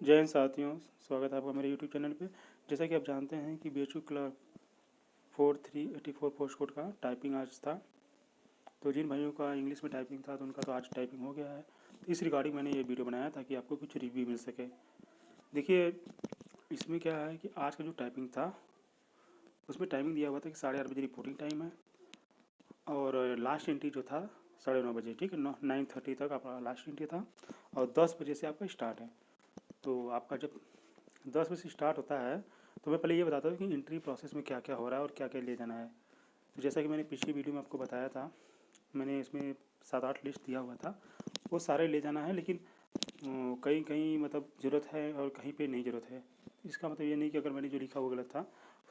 जय हिंद साथियों, स्वागत है आपका मेरे यूट्यूब चैनल पे। जैसा कि आप जानते हैं कि BHU क्लर्क 4384 पोस्ट कोड का टाइपिंग आज था। तो जिन भाइयों का इंग्लिश में टाइपिंग था तो उनका तो आज टाइपिंग हो गया है। तो इस रिगार्डिंग मैंने ये वीडियो बनाया ताकि आपको कुछ रिव्यू मिल सके। देखिए, इसमें क्या है कि आज का जो टाइपिंग था उसमें टाइमिंग दिया हुआ था कि 8:30 बजे रिपोर्टिंग टाइम है और लास्ट एंट्री जो था 9:30 बजे, ठीक है, 9:30 तक आपका लास्ट एंट्री था और 10 बजे से आपका स्टार्ट है। तो आपका जब 10 बजे स्टार्ट होता है तो मैं पहले ये बताता हूँ कि एंट्री प्रोसेस में क्या क्या हो रहा है और क्या क्या ले जाना है। तो जैसा कि मैंने पिछली वीडियो में आपको बताया था, मैंने इसमें 7-8 लिस्ट दिया हुआ था, वो सारे ले जाना है। लेकिन कहीं कहीं मतलब ज़रूरत है और कहीं पे नहीं ज़रूरत है। इसका मतलब ये नहीं कि अगर मैंने जो लिखा वो गलत था,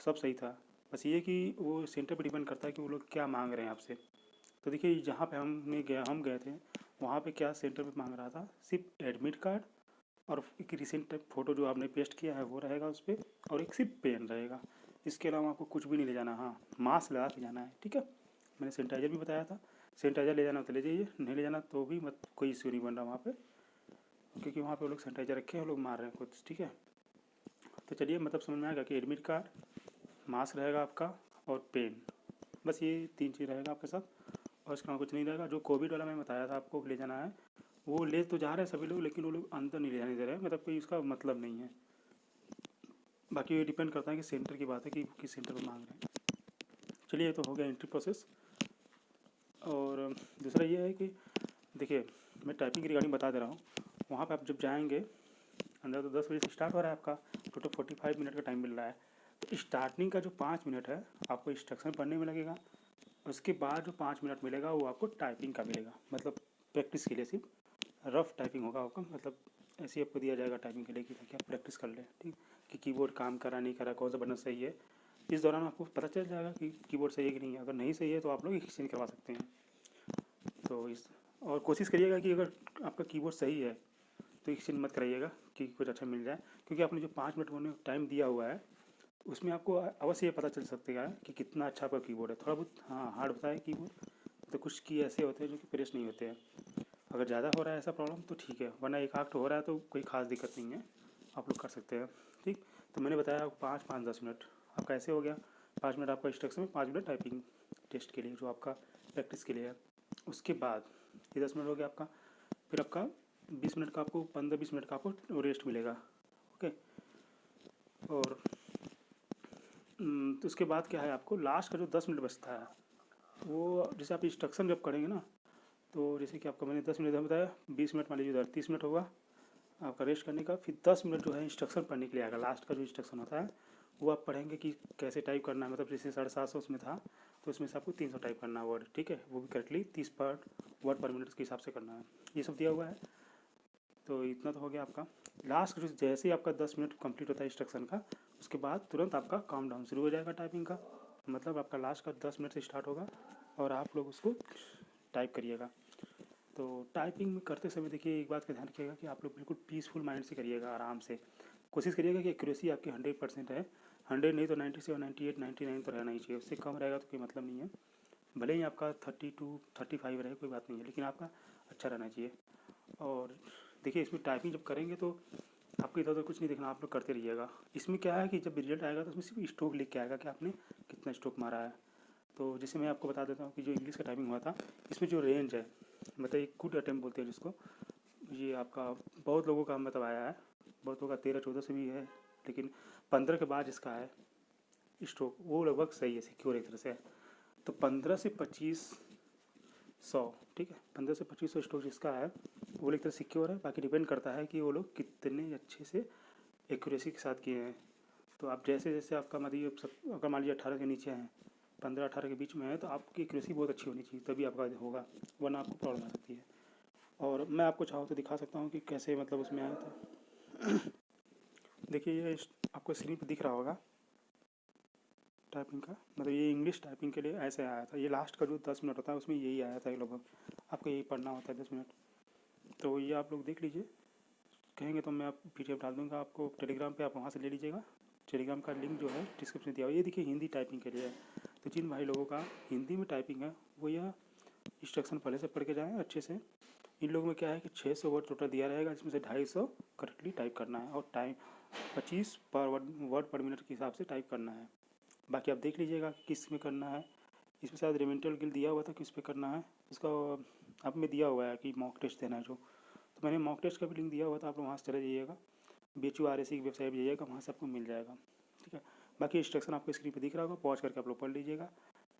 सब सही था। बस ये कि वो सेंटर पर डिपेंड करता है कि वो लोग क्या मांग रहे हैं आपसे। तो देखिए, जहाँ पे हम गए थे वहाँ पे क्या सेंटर पे मांग रहा था, सिर्फ एडमिट कार्ड और एक रिसेंट फ़ोटो जो आपने पेस्ट किया है वो रहेगा उस पर, और एक सिर्फ पेन रहेगा। इसके अलावा आपको कुछ भी नहीं ले जाना। हाँ, मास्क लगा के जाना है, ठीक है। मैंने सैनिटाइज़र भी बताया था, सैनिटाइज़र ले जाना तो ले जाइए, नहीं ले जाना तो भी मत, कोई इश्यू नहीं बन रहा वहाँ पे, क्योंकि वहाँ पे वो लोग सैनिटाइज़र रखे हैं, वो लोग मार रहे हैं खुद, ठीक है। तो चलिए, मतलब समझ में आएगा कि एडमिट कार्ड, मास्क रहेगा आपका और पेन, बस ये 3 चीज़ रहेगा आपके साथ और इसके अलावा कुछ नहीं रहेगा। जो कोविड वाला मैं बताया था आपको ले जाना है, वो ले तो जा रहे हैं सभी लोग, लेकिन वो लोग अंदर नहीं ले जाने दे रहे हैं, मतलब कोई उसका मतलब नहीं है। बाकी ये डिपेंड करता है कि सेंटर की बात है कि किस सेंटर पर मांग रहे हैं। चलिए, ये तो हो गया एंट्री प्रोसेस। और दूसरा ये है कि देखिए, मैं टाइपिंग की रिगार्डिंग बता दे रहा हूँ। वहाँ पे आप जब जाएंगे अंदर तो 10 बजे से स्टार्ट हो रहा है आपका, टोटल 45 मिनट का टाइम मिल रहा है। तो स्टार्टिंग का जो 5 मिनट है आपको इंस्ट्रक्शन पढ़ने में लगेगा। उसके बाद जो 5 मिनट मिलेगा वो आपको टाइपिंग का मिलेगा, मतलब प्रैक्टिस के लिए सिर्फ रफ टाइपिंग होगा आपका। मतलब ऐसे ही आपको दिया जाएगा टाइपिंग के लिए कि ताकि आप प्रैक्टिस कर लें, ठीक, कि कीबोर्ड काम कर रहा नहीं कर रहा, कौन सा बटन सही है। इस दौरान आपको पता चल जाएगा कि कीबोर्ड सही है कि नहीं है। अगर नहीं सही है तो आप लोग एक्सचेंज करवा सकते हैं। तो इस और कोशिश करिएगा कि अगर आपका कीबोर्ड सही है तो एक्सचेंज मत कराइएगा कि कुछ अच्छा मिल जाए, क्योंकि आपने जो 5 मिनट उन्होंने टाइम दिया हुआ है उसमें आपको अवश्य ये पता चल सकता है कि कितना अच्छा आपका कीबोर्ड है। थोड़ा बहुत हाँ हार्ड होता है कीबोर्ड, तो कुछ की ऐसे होते हैं जो कि प्रेस नहीं होते हैं। अगर ज़्यादा हो रहा है ऐसा प्रॉब्लम तो ठीक है, वरना एक आध हो रहा है तो कोई खास दिक्कत नहीं है, आप लोग कर सकते हैं, ठीक। तो मैंने बताया आपको 5-5-10 मिनट आपका ऐसे हो गया। 5 मिनट आपका इंस्ट्रक्शन में, 5 मिनट टाइपिंग टेस्ट के लिए जो आपका प्रैक्टिस के लिए है। उसके बाद ये 10 मिनट हो गया आपका। फिर आपका 20 मिनट का आपको 15-20 मिनट का आपको रेस्ट मिलेगा, ओके। और तो उसके बाद क्या है, आपको लास्ट का जो 10 मिनट बचता है वो जैसे आप इंस्ट्रक्शन जब करेंगे ना, तो जैसे कि आपको मैंने 10 मिनट बताया, 20 मिनट मान लीजिए उधर, 30 मिनट होगा आपका रेस्ट करने का। फिर 10 मिनट जो है इंस्ट्रक्शन पढ़ने के लिए आएगा। लास्ट का जो इंस्ट्रक्शन होता है वो आप पढ़ेंगे कि कैसे टाइप करना है। मतलब जैसे 750 उसमें था तो उसमें से आपको 300 टाइप करना है वर्ड, ठीक है। वो भी करेक्टली 30 पर वर्ड पर मिनट के हिसाब से करना है। ये सब दिया हुआ है। तो इतना तो हो गया आपका। लास्ट जो जैसे ही आपका 10 मिनट कंप्लीट होता है इंस्ट्रक्शन का, उसके बाद तुरंत आपका काउंट डाउन शुरू हो जाएगा टाइपिंग का। मतलब आपका लास्ट का 10 मिनट से स्टार्ट होगा और आप लोग उसको टाइप करिएगा। तो टाइपिंग में करते समय देखिए, एक बात का ध्यान रखिएगा कि आप लोग बिल्कुल पीसफुल माइंड से करिएगा, आराम से। कोशिश करिएगा कि एक्यूरेसी आपकी 100% है। 100 नहीं तो 97, 98, 99 तो रहना ही चाहिए। उससे कम रहेगा तो कोई मतलब नहीं है। भले ही आपका 32-35 रहे, कोई बात नहीं है, लेकिन आपका अच्छा रहना चाहिए। और देखिए, इसमें टाइपिंग जब करेंगे तो आपको इधर उधर कुछ नहीं देखना, आप लोग करते रहिएगा। इसमें क्या है कि जब रिजल्ट आएगा तो उसमें सिर्फ स्ट्रोक लिख के आएगा कि आपने कितना स्ट्रोक मारा है। तो जैसे मैं आपको बता देता हूँ कि जो इंग्लिश का टाइपिंग हुआ था, इसमें जो रेंज है, मतलब एक गुड अटेम्प्ट बोलते हैं जिसको, ये आपका बहुत लोगों का मतलब आया है। बहुत लोगों का 13-14 से भी है, लेकिन 15 के बाद इसका है स्ट्रोक, वो लगभग सही है, सिक्योर एक तरह से है। तो 15 से 2500, ठीक है, 15 से 2500 स्ट्रोक जिसका है वो एक तरह सिक्योर है। बाकी डिपेंड करता है कि वो लोग कितने अच्छे से एक्यूरेसी के साथ किए हैं। तो आप जैसे जैसे आपका मतलब सब, अगर मान लीजिए 18 के नीचे हैं, 15-18 के बीच में है, तो आपकी एक्यूरेसी बहुत अच्छी होनी चाहिए, तभी आपका होगा, वरना आपको प्रॉब्लम आ सकती है। और मैं आपको चाहूँ तो दिखा सकता हूँ कि कैसे मतलब उसमें आया था। देखिए, ये आपको स्क्रीन पर दिख रहा होगा टाइपिंग का, मतलब ये इंग्लिश टाइपिंग के लिए ऐसे आया था। ये लास्ट का जो 10 मिनट होता है उसमें यही आया था लगभग, आपको यही पढ़ना होता है 10 मिनट। तो ये आप लोग देख लीजिए, कहेंगे तो मैं आप PDF डाल दूँगा आपको टेलीग्राम पे, आप वहाँ से ले लीजिएगा। टेलीग्राम का लिंक जो है डिस्क्रिप्शन में दिया हुआ है। ये देखिए, हिंदी टाइपिंग के लिए है। तो जिन भाई लोगों का हिंदी में टाइपिंग है वो यह इंस्ट्रक्शन पहले से पढ़ के जाएँ अच्छे से। इन लोगों में क्या है कि 600 वर्ड टोटल दिया रहेगा, जिसमें से 250 करेक्टली टाइप करना है और टाइम 25 पर वर्ड पर मिनट के हिसाब से टाइप करना है। बाकी आप देख लीजिएगा किस में करना है। इसमें शायद रेमेंटल गिल दिया हुआ था किस पे करना है, उसका आप में दिया हुआ है कि मॉक टेस्ट देना है जो, तो मैंने मॉक टेस्ट का भी लिंक दिया हुआ था, आप लोग वहाँ से चले जाइएगा, BHURAC की वेबसाइट पर जाइएगा, वहाँ से आपको मिल जाएगा। ठीक है, बाकी इंस्ट्रक्शन आपको स्क्रीन पर दिख रहा होगा, पॉज करके आप लोग पढ़ लीजिएगा।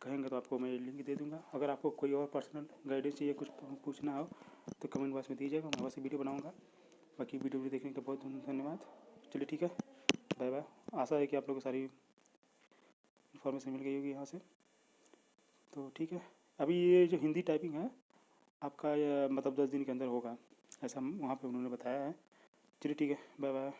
कहेंगे तो आपको मैं लिंक दे दूँगा। अगर आपको कोई और पर्सनल गाइडेंस चाहिए, कुछ पूछना हो तो कमेंट बॉक्स में दीजिएगा, मैं वैसे वीडियो बनाऊँगा। बाकी वीडियो देखने का बहुत धन्यवाद। चलिए ठीक है, बाय बाय। आशा है कि आप लोगों को सारी इन्फॉर्मेशन मिल गई होगी यहाँ से। तो ठीक है, अभी ये जो हिंदी टाइपिंग है आपका मतलब 10 दिन के अंदर होगा, ऐसा वहाँ पे उन्होंने बताया है। चलिए ठीक है, बाय बाय।